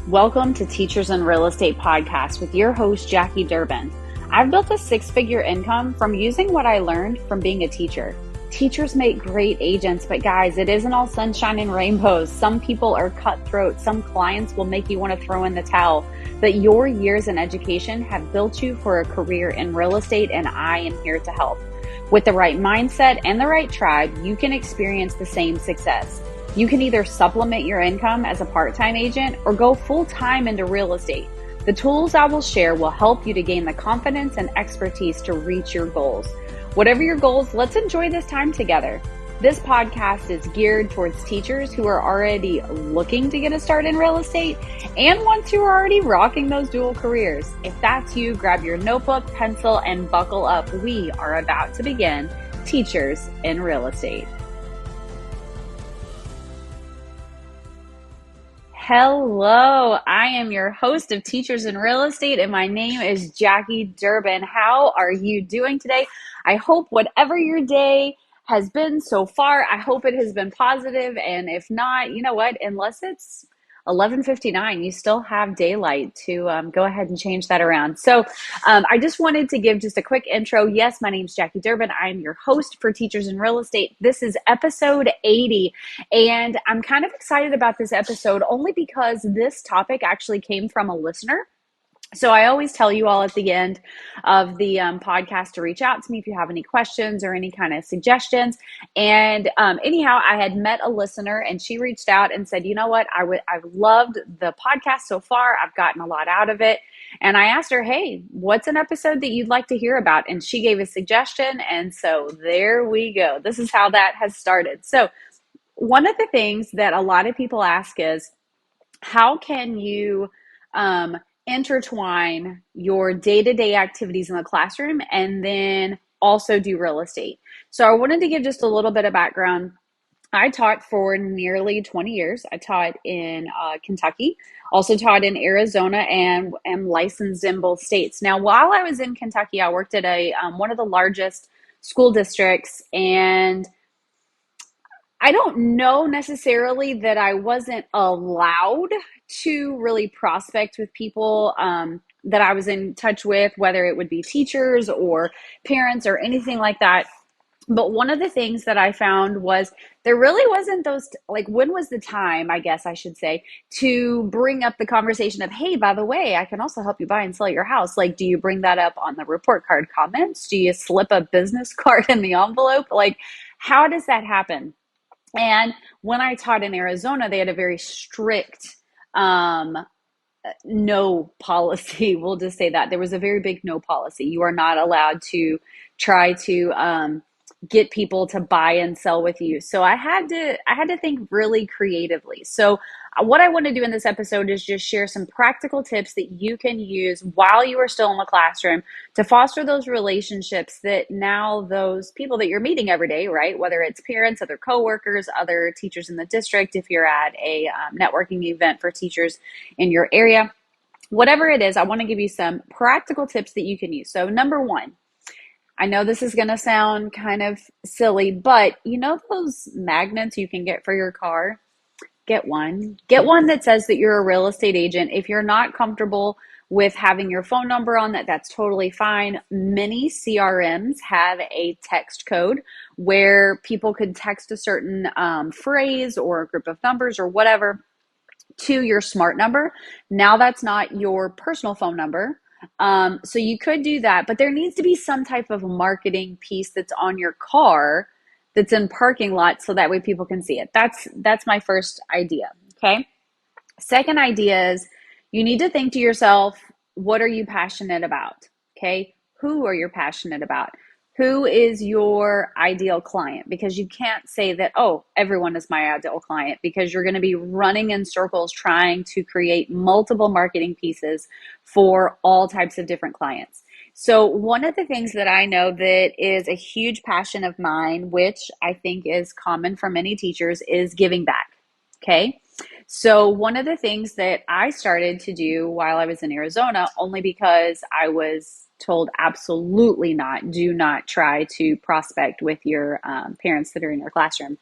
Welcome to Teachers in Real Estate Podcast with your host, Jackie Durbin. I've built a six-figure income from using what I learned from being a teacher. Teachers make great agents, but guys, it isn't all sunshine and rainbows. Some people are cutthroat. Some clients will make you want to throw in the towel. But your years in education have built you for a career in real estate, and I am here to help. With the right mindset and the right tribe, you can experience the same success. You can either supplement your income as a part-time agent or go full-time into real estate. The tools I will share will help you to gain the confidence and expertise to reach your goals. Whatever your goals, let's enjoy this time together. This podcast is geared towards teachers who are already looking to get a start in real estate and ones who are already rocking those dual careers. If that's you, grab your notebook, pencil, and buckle up. We are about to begin Teachers in Real Estate. Hello, I am your host of Teachers in Real Estate, and my name is Jackie Durbin. How are you doing today? I hope whatever your day has been so far, I hope it has been positive. And if not, you know what? Unless it's 11:59, you still have daylight to go ahead and change that around. So I just wanted to give just a quick intro. Yes, my name is Jackie Durbin. I am your host for Teachers in Real Estate. This is episode 80, and I'm kind of excited about this episode only because this topic actually came from a listener. So I always tell you all at the end of the podcast to reach out to me if you have any questions or any kind of suggestions. And anyhow, I had met a listener and she reached out and said, you know what, I've loved the podcast so far. I've gotten a lot out of it. And I asked her, hey, what's an episode that you'd like to hear about? And she gave a suggestion. And so there we go. This is how that has started. So one of the things that a lot of people ask is, how can you intertwine your day-to-day activities in the classroom and then also do real estate? So I wanted to give just a little bit of background. I taught for nearly 20 years. I taught in Kentucky, also taught in Arizona, and am licensed in both states. Now, while I was in Kentucky, I worked at one of the largest school districts, and I don't know necessarily that I wasn't allowed to really prospect with people that I was in touch with, whether it would be teachers or parents or anything like that. But one of the things that I found was there really wasn't when was the time, I guess I should say, to bring up the conversation of, hey, by the way, I can also help you buy and sell your house. Like, do you bring that up on the report card comments? Do you slip a business card in the envelope? Like, how does that happen? And when I taught in Arizona, they had a very strict no policy. We'll just say that. There was a very big no policy. You are not allowed to try to get people to buy and sell with you. So I had to think really creatively. So what I want to do in this episode is just share some practical tips that you can use while you are still in the classroom to foster those relationships that now those people that you're meeting every day, right? Whether it's parents, other coworkers, other teachers in the district, if you're at a networking event for teachers in your area, whatever it is, I want to give you some practical tips that you can use. So number one, I know this is going to sound kind of silly, but you know those magnets you can get for your car? Get one. Get one that says that you're a real estate agent. If you're not comfortable with having your phone number on that, that's totally fine. Many CRMs have a text code where people could text a certain phrase or a group of numbers or whatever to your smart number. Now that's not your personal phone number. So you could do that, but there needs to be some type of marketing piece that's on your car that's in parking lots so that way people can see it. That's my first idea, okay? Second idea is you need to think to yourself, what are you passionate about, okay? Who are you passionate about? Who is your ideal client? Because you can't say that, oh, everyone is my ideal client, because you're going to be running in circles trying to create multiple marketing pieces for all types of different clients. So one of the things that I know that is a huge passion of mine, which I think is common for many teachers, is giving back, okay? So one of the things that I started to do while I was in Arizona, only because I was told absolutely not, do not try to prospect with your parents that are in your classroom.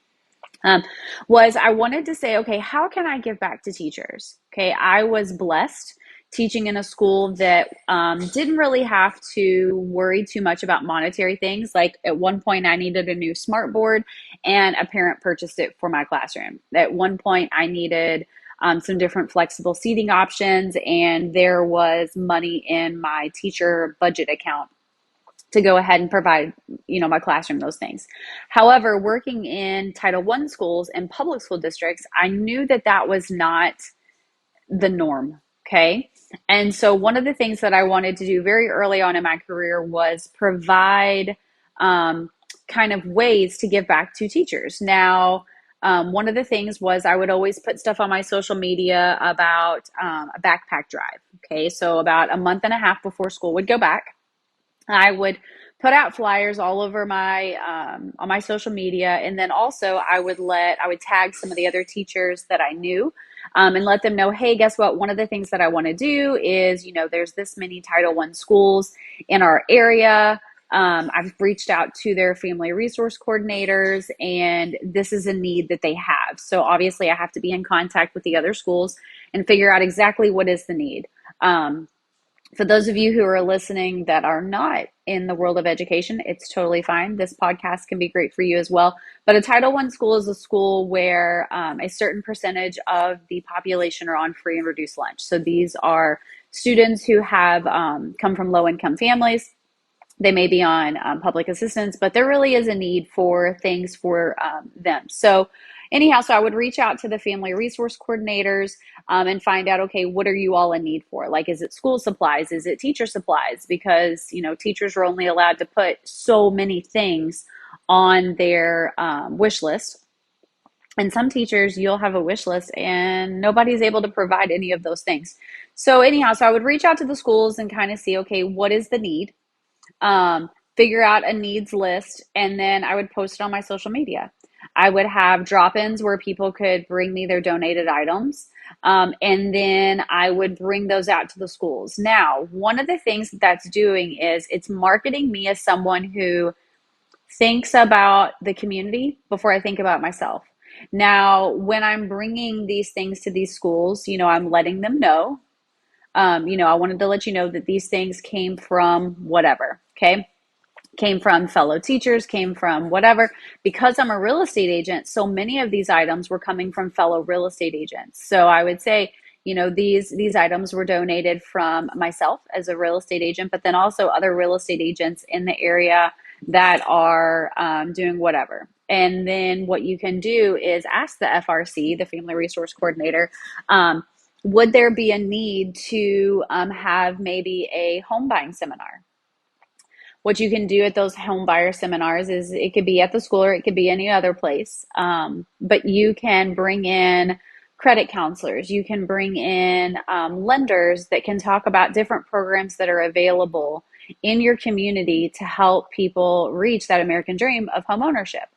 um, was I wanted to say, okay, how can I give back to teachers? Okay, I was blessed teaching in a school that didn't really have to worry too much about monetary things. Like at one point, I needed a new smart board, and a parent purchased it for my classroom. At one point, I needed some different flexible seating options, and there was money in my teacher budget account to go ahead and provide, my classroom those things. However, working in Title I schools and public school districts, I knew that that was not the norm. Okay. And so one of the things that I wanted to do very early on in my career was provide um, kind of ways to give back to teachers. Now, one of the things was I would always put stuff on my social media about a backpack drive. Okay. So about a month and a half before school would go back, I would put out flyers all over my on my social media, and then also I would tag some of the other teachers that I knew, and let them know, hey, guess what? One of the things that I want to do is, there's this many Title I schools in our area. I've reached out to their family resource coordinators, and this is a need that they have. So obviously, I have to be in contact with the other schools and figure out exactly what is the need. For those of you who are listening that are not in the world of education, it's totally fine. This podcast can be great for you as well. But a Title I school is a school where a certain percentage of the population are on free and reduced lunch. So these are students who have come from low income families. They may be on public assistance, but there really is a need for things for them. So anyhow, so I would reach out to the family resource coordinators and find out, okay, what are you all in need for? Like, is it school supplies? Is it teacher supplies? Because, teachers are only allowed to put so many things on their wish list. And some teachers, you'll have a wish list and nobody's able to provide any of those things. So anyhow, so I would reach out to the schools and kind of see, okay, what is the need? Figure out a needs list, and then I would post it on my social media. I would have drop-ins where people could bring me their donated items, and then I would bring those out to the schools. Now, one of the things that's doing is it's marketing me as someone who thinks about the community before I think about myself. Now, when I'm bringing these things to these schools, I'm letting them know, I wanted to let you know that these things came from whatever, okay? Came from fellow teachers, came from whatever. Because I'm a real estate agent, so many of these items were coming from fellow real estate agents. So I would say, these items were donated from myself as a real estate agent, but then also other real estate agents in the area that are doing whatever. And then what you can do is ask the FRC, the Family Resource Coordinator, would there be a need to have maybe a home buying seminar? What you can do at those home buyer seminars is it could be at the school or it could be any other place. But you can bring in credit counselors. You can bring in lenders that can talk about different programs that are available in your community to help people reach that American dream of home ownership.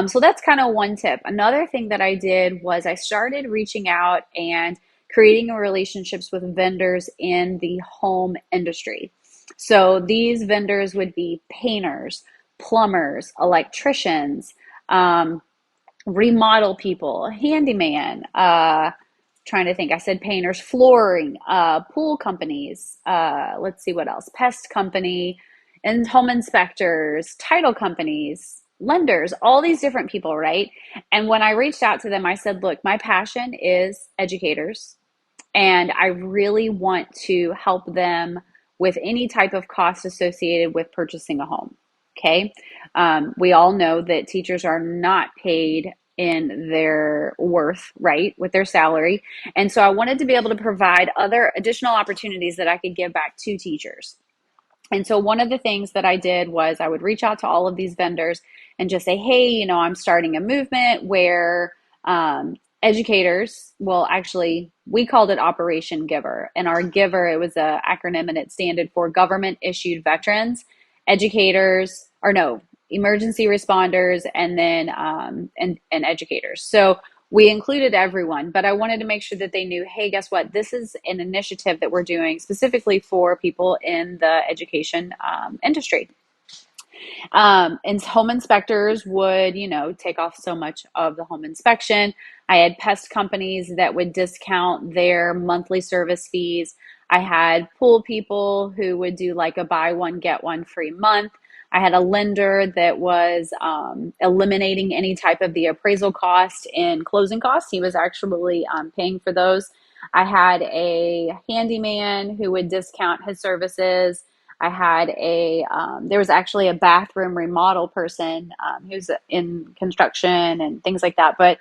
So that's kind of one tip. Another thing that I did was I started reaching out and creating relationships with vendors in the home industry. So these vendors would be painters, plumbers, electricians, um, remodel people, handyman, trying to think, I said painters, flooring, pool companies, let's see what else, pest company, and home inspectors, title companies, lenders, all these different people, right? And when I reached out to them, I said, look, my passion is educators. And I really want to help them with any type of cost associated with purchasing a home. Okay. We all know that teachers are not paid in their worth, right, with their salary. And so I wanted to be able to provide other additional opportunities that I could give back to teachers. And so one of the things that I did was I would reach out to all of these vendors and just say, hey, I'm starting a movement where educators, well, actually, we called it Operation Giver. And our Giver, it was an acronym and it standed for Government Issued Veterans, Educators, or no, Emergency Responders, and then and educators. So we included everyone, but I wanted to make sure that they knew, hey, guess what? This is an initiative that we're doing specifically for people in the education industry. And home inspectors would, take off so much of the home inspection. I had pest companies that would discount their monthly service fees. I had pool people who would do like a buy one, get one free month. I had a lender that was eliminating any type of the appraisal cost and closing costs. He was actually paying for those. I had a handyman who would discount his services. I had there was actually a bathroom remodel person who's in construction and things like that. But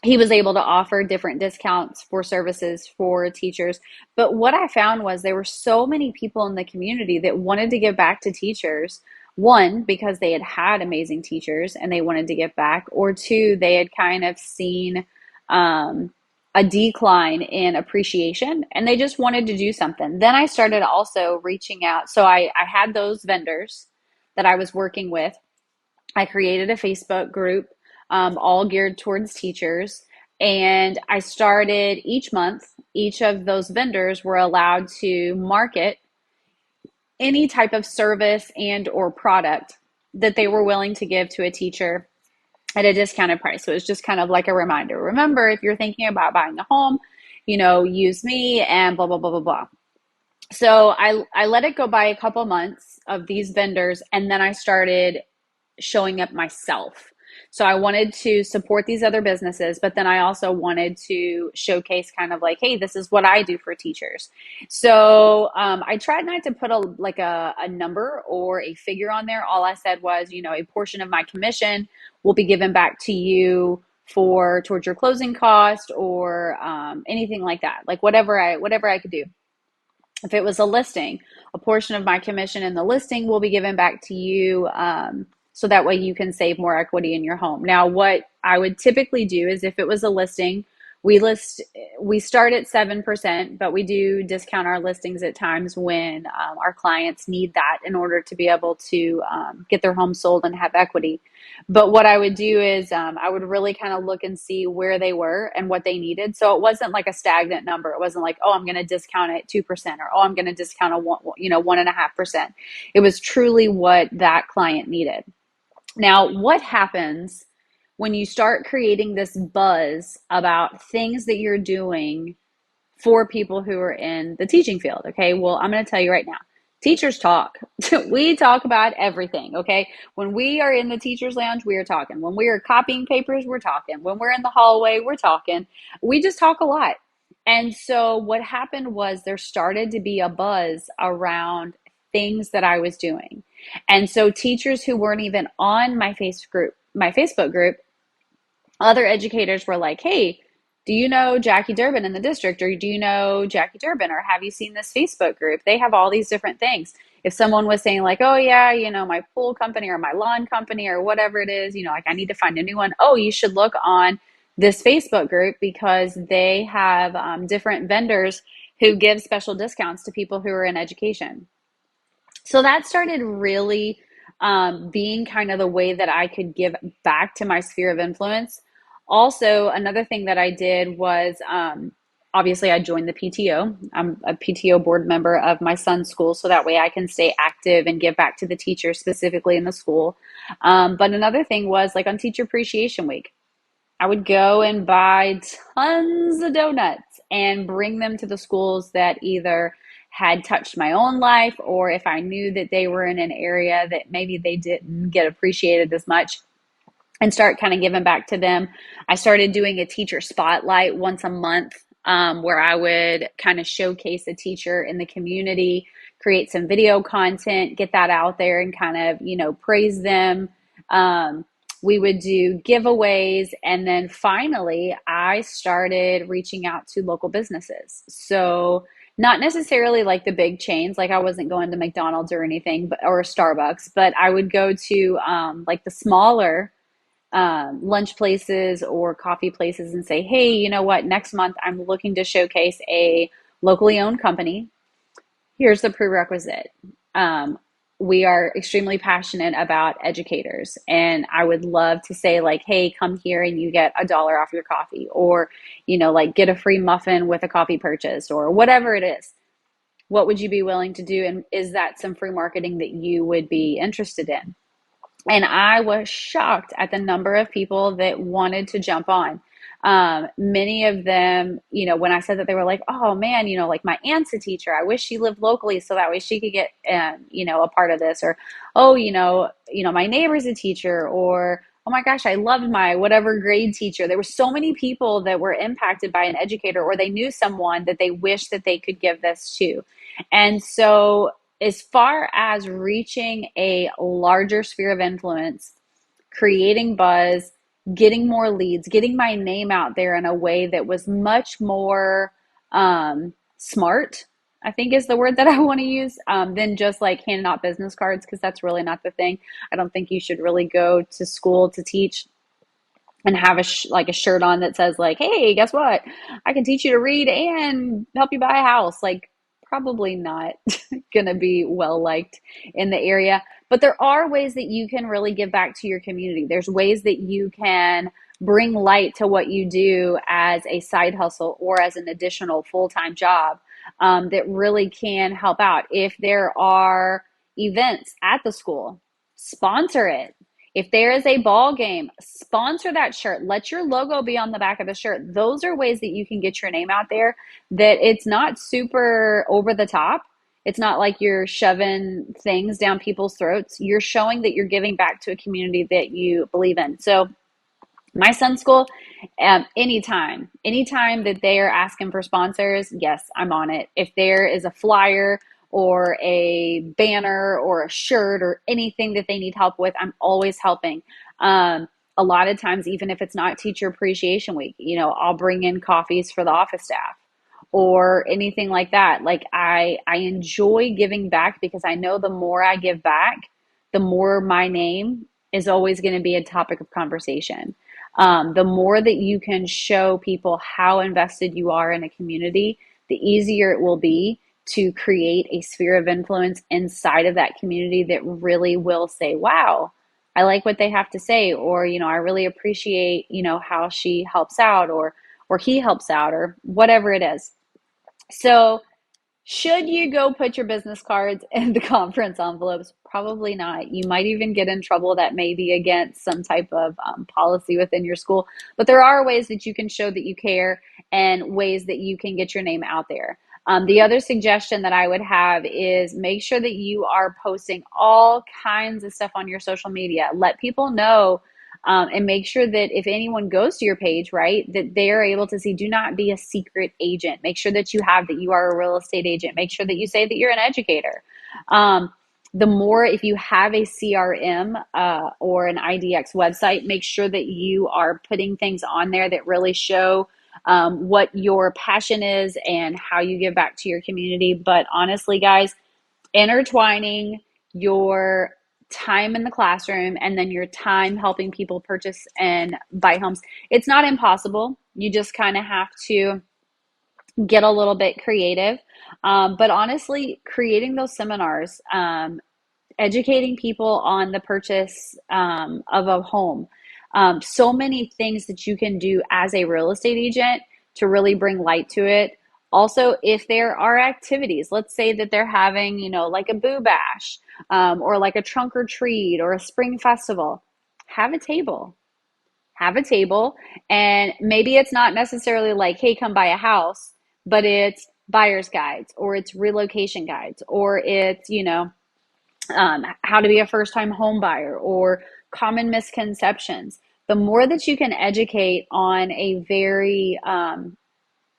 he was able to offer different discounts for services for teachers. But what I found was there were so many people in the community that wanted to give back to teachers. One, because they had had amazing teachers and they wanted to give back, or two, they had kind of seen um, a decline in appreciation and they just wanted to do something. Then I started also reaching out. So I had those vendors that I was working with. I created a Facebook group, all geared towards teachers. And I started each month, each of those vendors were allowed to market any type of service and or product that they were willing to give to a teacher at a discounted price. So it's just kind of like a reminder. Remember, if you're thinking about buying a home, use me and blah, blah, blah, blah, blah. So I let it go by a couple months of these vendors, and then I started showing up myself. So I wanted to support these other businesses, but then I also wanted to showcase kind of like, hey, this is what I do for teachers. So I tried not to put a number or a figure on there. All I said was, a portion of my commission will be given back to you towards your closing cost or anything like that, like whatever I could do. If it was a listing, a portion of my commission in the listing will be given back to you, so that way you can save more equity in your home. Now, what I would typically do is if it was a listing, we start at 7%, but we do discount our listings at times when our clients need that in order to be able to get their home sold and have equity. But what I would do is I would really kind of look and see where they were and what they needed. So it wasn't like a stagnant number. It wasn't like, oh, I'm going to discount it 2% or, oh, I'm going to discount 1.5%. It was truly what that client needed. Now, what happens when you start creating this buzz about things that you're doing for people who are in the teaching field? Okay, well, I'm going to tell you right now. Teachers talk. We talk about everything, okay? When we are in the teacher's lounge, we are talking. When we are copying papers, we're talking. When we're in the hallway, we're talking. We just talk a lot. And so what happened was there started to be a buzz around things that I was doing. And so teachers who weren't even on my Facebook group, other educators were like, hey, do you know Jackie Durbin in the district? Or do you know Jackie Durbin? Or have you seen this Facebook group? They have all these different things. If someone was saying like, oh yeah, my pool company or my lawn company or whatever it is, like I need to find a new one. Oh, you should look on this Facebook group because they have different vendors who give special discounts to people who are in education. So that started really being kind of the way that I could give back to my sphere of influence. Also, another thing that I did was obviously I joined the PTO. I'm a PTO board member of my son's school, so that way I can stay active and give back to the teachers specifically in the school. But another thing was like on Teacher Appreciation Week, I would go and buy tons of donuts and bring them to the schools that either had touched my own life, or if I knew that they were in an area that maybe they didn't get appreciated as much, and start kind of giving back to them. I started doing a teacher spotlight once a month, where I would kind of showcase a teacher in the community, create some video content, get that out there and kind of, praise them. We would do giveaways. And then finally, I started reaching out to local businesses. So not necessarily like the big chains, like I wasn't going to McDonald's or anything, or Starbucks, but I would go to like the smaller lunch places or coffee places and say, hey, you know what? Next month, I'm looking to showcase a locally owned company. Here's the prerequisite. We are extremely passionate about educators, and I would love to say like, hey, come here and you get $1 off your coffee, or, like get a free muffin with a coffee purchase, or whatever it is. What would you be willing to do? And is that some free marketing that you would be interested in? And I was shocked at the number of people that wanted to jump on. Many of them, when I said that, they were like, oh man, like my aunt's a teacher. I wish she lived locally so that way she could get, a part of this. Or, oh, my neighbor's a teacher. Or, oh my gosh, I loved my whatever grade teacher. There were so many people that were impacted by an educator, or they knew someone that they wish that they could give this to. And so as far as reaching a larger sphere of influence, creating buzz, getting more leads, getting my name out there in a way that was much more smart, I think is the word that I want to use, than just like handing out business cards, because that's really not the thing. I don't think you should really go to school to teach and have a shirt on that says like, hey, guess what? I can teach you to read and help you buy a house. Like, probably not going to be well liked in the area. But there are ways that you can really give back to your community. There's ways that you can bring light to what you do as a side hustle or as an additional full-time job, that really can help out. If there are events at the school, sponsor it. If there is a ball game, sponsor that shirt. Let your logo be on the back of the shirt. Those are ways that you can get your name out there, that it's not super over the top. It's not like you're shoving things down people's throats. You're showing that you're giving back to a community that you believe in. So my son's school, anytime that they are asking for sponsors, yes, I'm on it. If there is a flyer or a banner or a shirt or anything that they need help with, I'm always helping. A lot of times, even if it's not Teacher Appreciation Week, I'll bring in coffees for the office staff or anything like that. Like I enjoy giving back, because I know the more I give back, the more my name is always going to be a topic of conversation. The more that you can show people how invested you are in a community, the easier it will be to create a sphere of influence inside of that community that really will say, wow, I like what they have to say, or, I really appreciate, how she helps out, or he helps out, or whatever it is. So should you go put your business cards in the conference envelopes? Probably not. You might even get in trouble that may be against some type of policy within your school. But there are ways that you can show that you care, and ways that you can get your name out there. The other suggestion that I would have is make sure that you are posting all kinds of stuff on your social media. Let people know, and make sure that if anyone goes to your page, right, that they're able to see. Do not be a secret agent. Make sure that you are a real estate agent. Make sure that you say that you're an educator. The more, if you have a CRM or an IDX website, make sure that you are putting things on there that really show what your passion is and how you give back to your community. But honestly, guys, intertwining your time in the classroom and then your time helping people purchase and buy homes, it's not impossible. You just kind of have to get a little bit creative. But honestly, creating those seminars, educating people on the purchase of a home, so many things that you can do as a real estate agent to really bring light to it. Also, if there are activities, let's say that they're having, like a boo bash, or like a trunk or treat or a spring festival, have a table. Have a table, and maybe it's not necessarily like, hey, come buy a house, but it's buyer's guides, or it's relocation guides, or it's, how to be a first-time home buyer, or common misconceptions. The more that you can educate on a very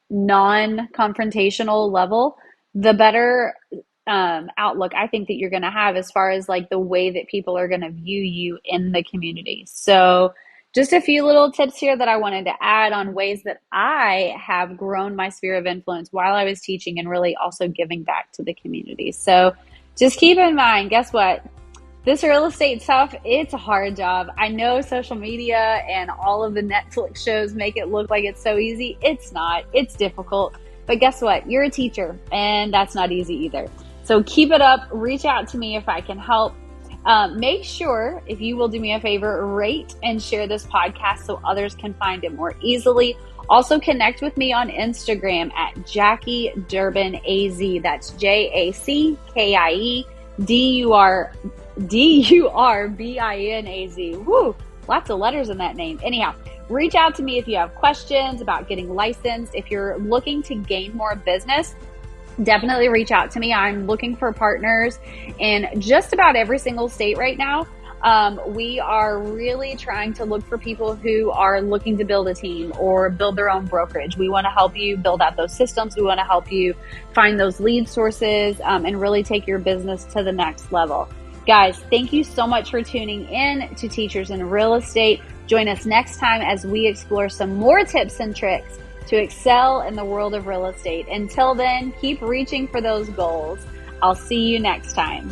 non-confrontational level, the better outlook I think that you're going to have as far as like the way that people are going to view you in the community. So just a few little tips here that I wanted to add on ways that I have grown my sphere of influence while I was teaching, and really also giving back to the community. So just keep in mind, guess what? This real estate stuff, it's a hard job. I know social media and all of the Netflix shows make it look like it's so easy. It's not. It's difficult. But guess what? You're a teacher, and that's not easy either. So keep it up. Reach out to me if I can help. Make sure, if you will do me a favor, rate and share this podcast so others can find it more easily. Also connect with me on Instagram at Jackie Durbin AZ. That's JackieDurbinAZ. Woo, lots of letters in that name. Anyhow, reach out to me if you have questions about getting licensed. If you're looking to gain more business, definitely reach out to me. I'm looking for partners in just about every single state right now. We are really trying to look for people who are looking to build a team or build their own brokerage. We want to help you build out those systems. We want to help you find those lead sources and really take your business to the next level. Guys, thank you so much for tuning in to Teachers in Real Estate. Join us next time as we explore some more tips and tricks to excel in the world of real estate. Until then, keep reaching for those goals. I'll see you next time.